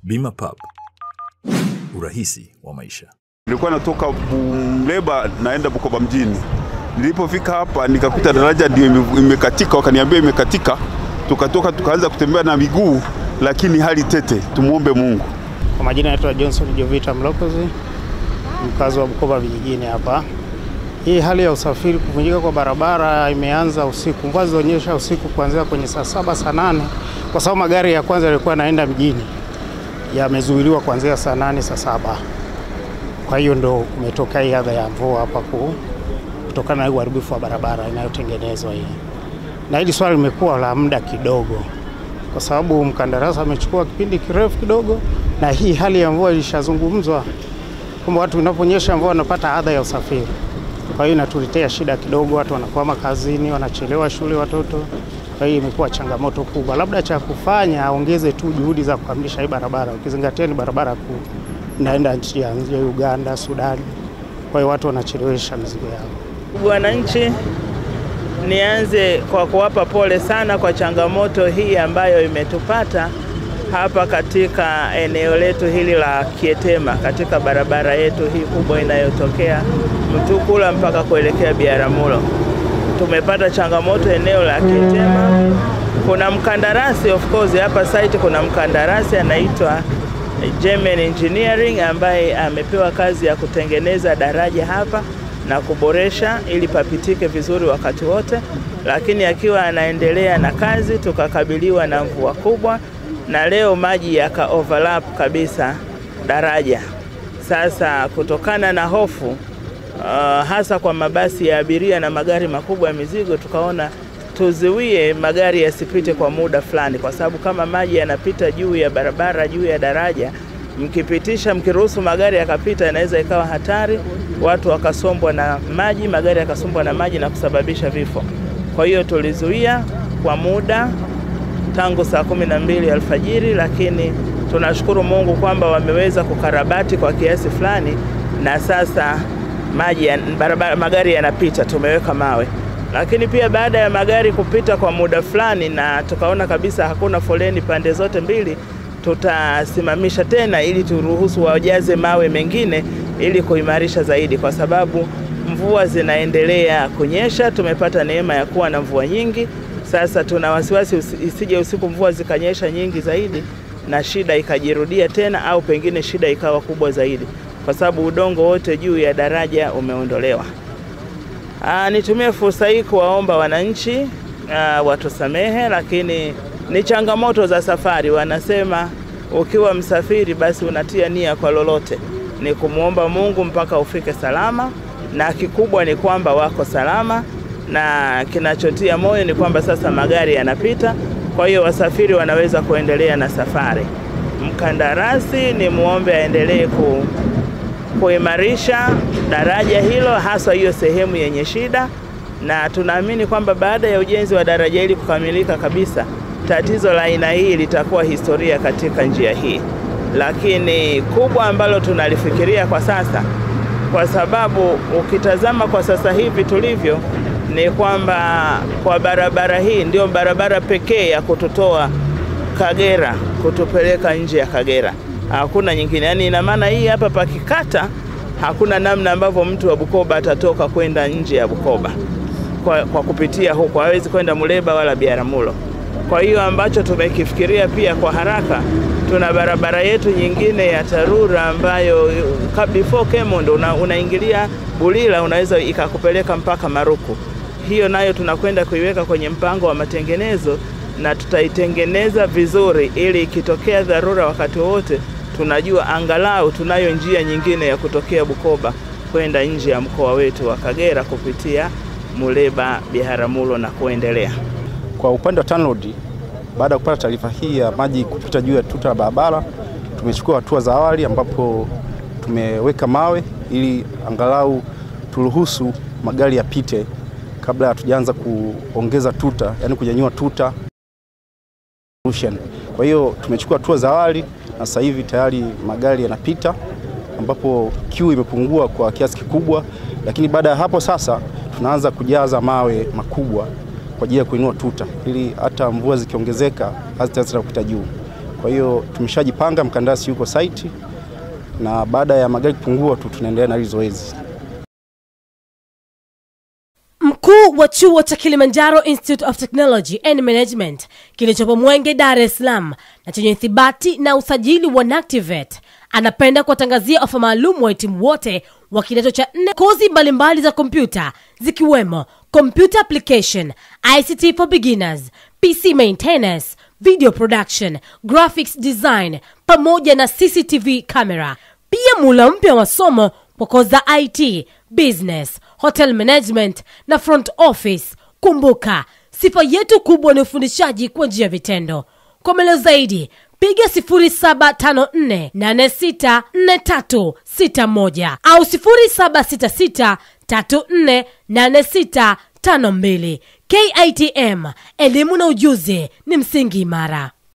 Bima Pub, urahisi wa maisha. Nilikuwa natoka Muleba naenda Bukoba mjini. Nilipofika hapa nikakuta daraja ndio imekatika, wakaniambia imekatika. Tukatoka tukaanza kutembea na miguu, lakini hali tete. Tumuombe Mungu. Kwa majina naitwa Johnson Jovita Mlokozi, mkazi wa Bukoba vijijini hapa. Hii hali ya usafiri kuvunjika kwa barabara imeanza usiku. Mvua zilionyesha usiku kuanzia kwenye saa 7 saa 8, kwa sababu magari ya kwanza yalikuwa yanaenda mjini yamezuiliwa kuanzia saa 8 saa 7. Kwa hiyo ndo kumetokea hii adha ya mvua hapa kutokana na uharibifu wa barabara inayotengenezwa hii. Na hili swali limekuwa la muda kidogo, kwa sababu mkandarasi amechukua kipindi kirefu kidogo, na hii hali ya mvua ilishazungumzwa kwamba watu unaponyesha mvua wanapata adha ya usafiri. Kwa hiyo inatuletea shida kidogo, watu wanakwama kazini, wanachelewa shule watoto. Kwa hiyo imekuwa changamoto kubwa. Labda cha kufanya aongeze tu juhudi za kukamilisha hii barabara, ukizingatia ni barabara kuu inaenda nchi ya Uganda, Sudan. Kwa hiyo watu wanachelewesha mizigo yao. Wananchi, nianze kwa kuwapa pole sana kwa changamoto hii ambayo imetupata hapa katika eneo letu hili la Kietema, katika barabara yetu hii kubwa inayotokea Mtukula mpaka kuelekea Biharamulo. Tumepata changamoto eneo la Kietema. Kuna mkandarasi, of course hapa site kuna mkandarasi anaitwa German Engineering ambaye amepewa kazi ya kutengeneza daraja hapa na kuboresha ili papitike vizuri wakati wote, lakini akiwa anaendelea na kazi tukakabiliwa na mvua kubwa na leo maji yaka overlap kabisa daraja. Sasa kutokana na hofu hasa kwa mabasi ya abiria na magari makubwa ya mizigo, tukaona tuziwie magari yasipite kwa muda fulani, kwa sababu kama maji yanapita juu ya barabara, juu ya daraja, mkiruhusu magari yakapita inaweza ikawa hatari, watu wakasombwa na maji, magari yakasombwa na maji na kusababisha vifo. Kwa hiyo tulizuia kwa muda tangu saa 12 alfajiri, lakini tunashukuru Mungu kwamba wameweza kukarabati kwa kiasi fulani na sasa magari yanapita, tumeweka mawe. Lakini pia baada ya magari kupita kwa muda fulani na tukaona kabisa hakuna foleni pande zote mbili, tutasimamisha tena ili turuhusu wajaze mawe mengine ili kuimarisha zaidi, kwa sababu mvua zinaendelea kunyesha. Tumepata neema ya kuwa na mvua nyingi. Sasa tuna wasiwasi isije usiku mvua zikanyesha nyingi zaidi na shida ikajirudia tena, au pengine shida ikawa kubwa zaidi, kwa sababu udongo wote juu ya daraja umeondolewa. Nitumie fursa hii kuwaomba wananchi watusamehe, lakini ni changamoto za safari. Wanasema ukiwa msafiri basi unatia nia kwa lolote, ni kumuomba Mungu mpaka ufike salama, na kikubwa ni kwamba wako salama, na kinachotia moyo ni kwamba sasa magari yanapita, kwa hiyo wasafiri wanaweza kuendelea na safari. Mkandarasi ni muombe aendelee kuimarisha daraja hilo, hasa hiyo sehemu yenye shida, na tunaamini kwamba baada ya ujenzi wa daraja hili kukamilika kabisa, tatizo la aina hii litakuwa historia katika njia hii. Lakini kubwa ambalo tunalifikiria kwa sasa, kwa sababu ukitazama kwa sasa hivi tulivyo, ni kwamba kwa barabara hii ndio barabara pekee ya kututoa Kagera kutupeleka nje ya Kagera. Hakuna nyingine. Yaani ina maana hii hapa pakikata hakuna namna ambavyo mtu wa Bukoba atatoka kwenda nje ya Bukoba kwa kupitia huko, hawezi kwenda Muleba wala Biharamulo. Kwa hiyo ambacho tumekifikiria pia kwa haraka, tuna barabara yetu nyingine ya Tarura ambayo before Kemondo unaingilia Bulila, unaweza ikakupeleka mpaka Maruku. Hiyo nayo tunakwenda kuiweka kwenye mpango wa matengenezo, na tutaitengeneza vizuri ili ikitokea dharura wakati wote tunajua angalau tunayo njia nyingine ya kutokea Bukoba kwenda nje ya mkoa wetu wa Kagera kupitia Muleba, Biharamulo na kuendelea. Kwa upande wa TANROADS, baada ya kupata taarifa hii ya maji kupita juu ya tuta la barabara, tumechukua hatua za awali ambapo tumeweka mawe ili angalau turuhusu magari yapite kabla hatujaanza kuongeza tuta, yani kunyanyua tuta. Kwa hiyo tumechukua hatua za awali na sasa hivi tayari magari yanapita, ambapo queue imepungua kwa kiasi kikubwa, lakini baada ya hapo sasa tunaanza kujaza mawe makubwa kwa ajili ya kuinua tuta ili hata mvua zikiongezeka hazitaweza kupita juu. Kwa hiyo tumeshajipanga, mkandarasi yuko site, na baada ya magari kupungua tu tunaendelea na zoezi. Mkuu wa chuo cha Kilimanjaro Institute of Technology and Management kilichopo Mwenge, Dar es Salaam na chenye ithibati na usajili wa NACTIVATE anapenda kuwatangazia ofa maalum wahitimu wote wa kidato cha 4 kozi mbalimbali za kompyuta zikiwemo Computer Application, ICT for Beginners, PC Maintenance, Video Production, Graphics Design pamoja na CCTV camera. Pia mula mpya wa somo kwa kozi za IT, Business, Hotel Management na Front Office. Kumbuka, sifa yetu kubwa ni ufundishaji kwa njia ya vitendo. Kwa maelezo zaidi, piga 0754464361 au 0766348652. KITM, elimu na ujuzi ni msingi imara.